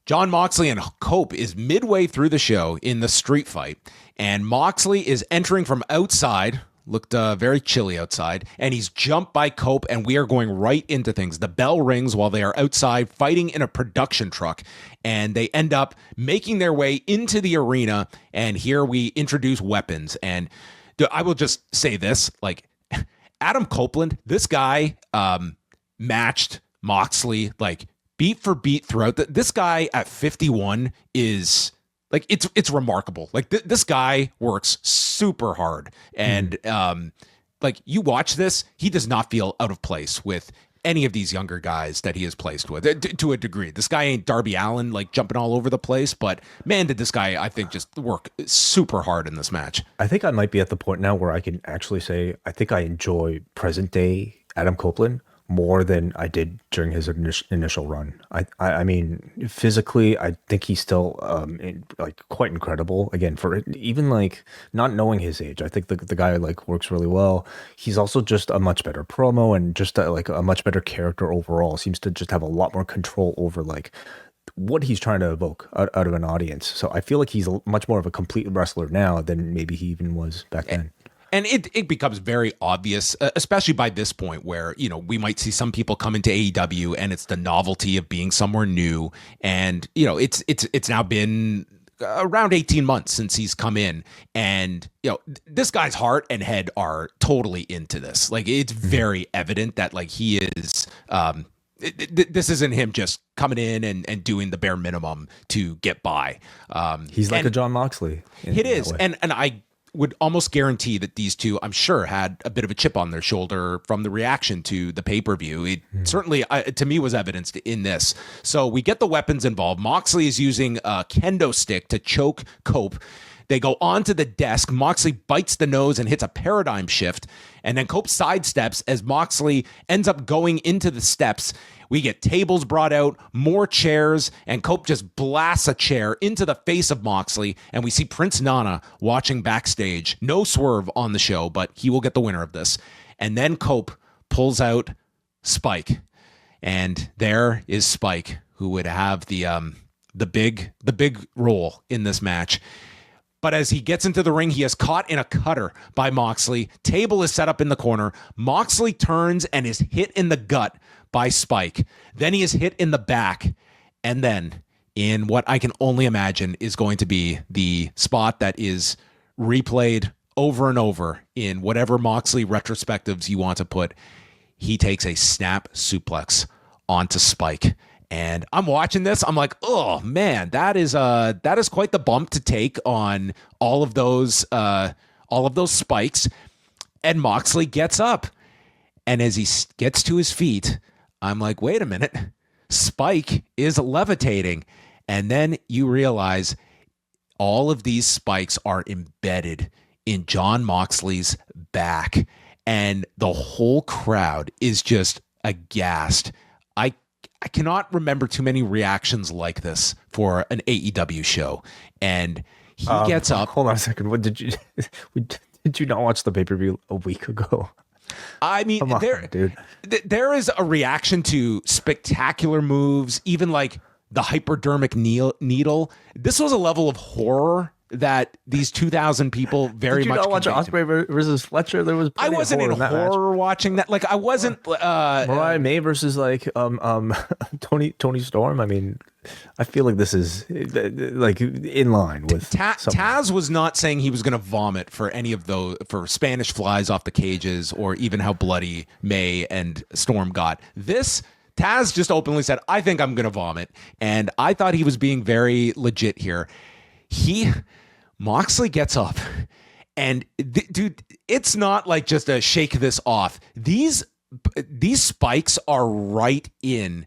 John Moxley and Cope is midway through the show in the street fight, and Moxley is entering from outside. Looked very chilly outside, and he's jumped by Cope, and we are going right into things. The bell rings while they are outside fighting in a production truck, and they end up making their way into the arena, and here we introduce weapons. And I will just say this, like, Adam Copeland, this guy matched Moxley, like, beat for beat throughout. This guy at 51 is... like, it's remarkable. Like, this guy works super hard. And, like, you watch this, he does not feel out of place with any of these younger guys that he is placed with, to a degree. This guy ain't Darby Allin, like, jumping all over the place. But, man, did this guy, I think, just work super hard in this match. I think I might be at the point now where I can actually say I think I enjoy present-day Adam Copeland more than I did during his initial run. I mean, physically, I think he's still like quite incredible. Again, for even like not knowing his age, I think the guy like works really well. He's also just a much better promo and just like a much better character overall. Seems to just have a lot more control over like what he's trying to evoke out of an audience. So I feel like he's much more of a complete wrestler now than maybe he even was back then. And it becomes very obvious, especially by this point where, you know, we might see some people come into AEW and it's the novelty of being somewhere new. And, you know, it's now been around 18 months since he's come in. And, you know, this guy's heart and head are totally into this. Like, it's very evident that, like, he is... this isn't him just coming in and doing the bare minimum to get by. He's like a John Moxley. It is. And I would almost guarantee that these two, I'm sure, had a bit of a chip on their shoulder from the reaction to the pay-per-view. It certainly, to me, was evidenced in this. So we get the weapons involved. Moxley is using a kendo stick to choke Cope. They go onto the desk. Moxley bites the nose and hits a paradigm shift. And then Cope sidesteps as Moxley ends up going into the steps. We get tables brought out, more chairs, and Cope just blasts a chair into the face of Moxley. And we see Prince Nana watching backstage. No swerve on the show, but he will get the winner of this. And then Cope pulls out Spike. And there is Spike, who would have the big role in this match. But as he gets into the ring, he is caught in a cutter by Moxley. Table is set up in the corner. Moxley turns and is hit in the gut by Spike. Then he is hit in the back. And then in what I can only imagine is going to be the spot that is replayed over and over in whatever Moxley retrospectives you want to put, he takes a snap suplex onto Spike. And I'm watching this. I'm like, oh man, that is quite the bump to take on all of those spikes. And Moxley gets up, and as he gets to his feet, I'm like, wait a minute, Spike is levitating, and then you realize all of these spikes are embedded in John Moxley's back, and the whole crowd is just aghast. I cannot remember too many reactions like this for an AEW show. And he gets up. Hold on a second. What did you not watch the pay-per-view a week ago? I mean, there is a reaction to spectacular moves, even like the hypodermic needle. This was a level of horror that these 2,000 people very much. Did you not watch Ospreay versus Fletcher? There was. I wasn't in horror watching that. Like, I wasn't. Mariah May versus like Tony Storm. I mean, I feel like this is like in line with. Taz was not saying he was going to vomit for any of those, for Spanish flies off the cages, or even how bloody May and Storm got. This. Taz just openly said, "I think I'm going to vomit," and I thought he was being very legit here. Moxley gets up, and dude, it's not like just a shake this off. These spikes are right in,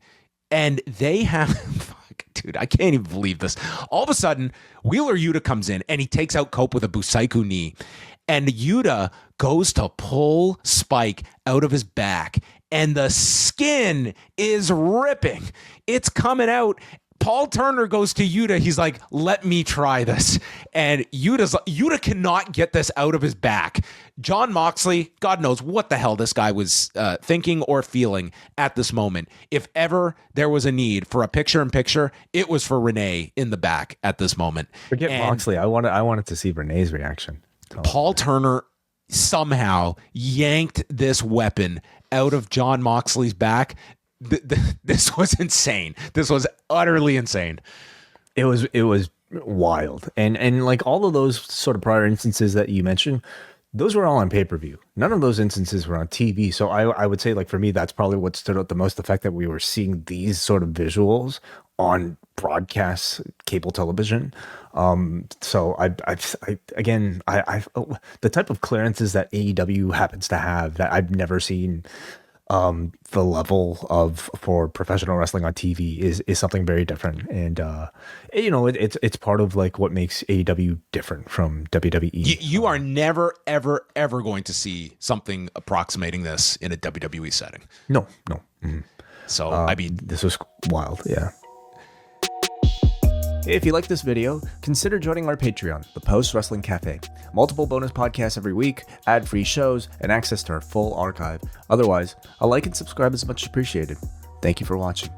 and they have. Dude, I can't even believe this. All of a sudden, Wheeler Yuta comes in, and he takes out Cope with a Busaiku knee, and Yuta goes to pull Spike out of his back, and the skin is ripping. It's coming out. Paul Turner goes to Yuta. He's like, let me try this. And Yuta cannot get this out of his back. Jon Moxley, God knows what the hell this guy was thinking or feeling at this moment. If ever there was a need for a picture-in-picture, it was for Renee in the back at this moment. Forget Moxley. I wanted to see Renee's reaction. Paul Turner somehow yanked this weapon out of Jon Moxley's back. This was insane. This was utterly insane. It was wild. And like all of those sort of prior instances that you mentioned, those were all on pay-per-view. None of those instances were on TV. So I would say, like, for me, that's probably what stood out the most, the fact that we were seeing these sort of visuals on broadcast cable television. So again, the type of clearances that AEW happens to have that I've never seen the level of for professional wrestling on TV is something very different. And it's part of like what makes AEW different from WWE. You are never, ever, ever going to see something approximating this in a WWE setting. No. Mm-hmm. So, I mean, this was wild. Yeah. If you like this video, consider joining our Patreon, the Post Wrestling Cafe. Multiple bonus podcasts every week, ad-free shows, and access to our full archive. Otherwise, a like and subscribe is much appreciated. Thank you for watching.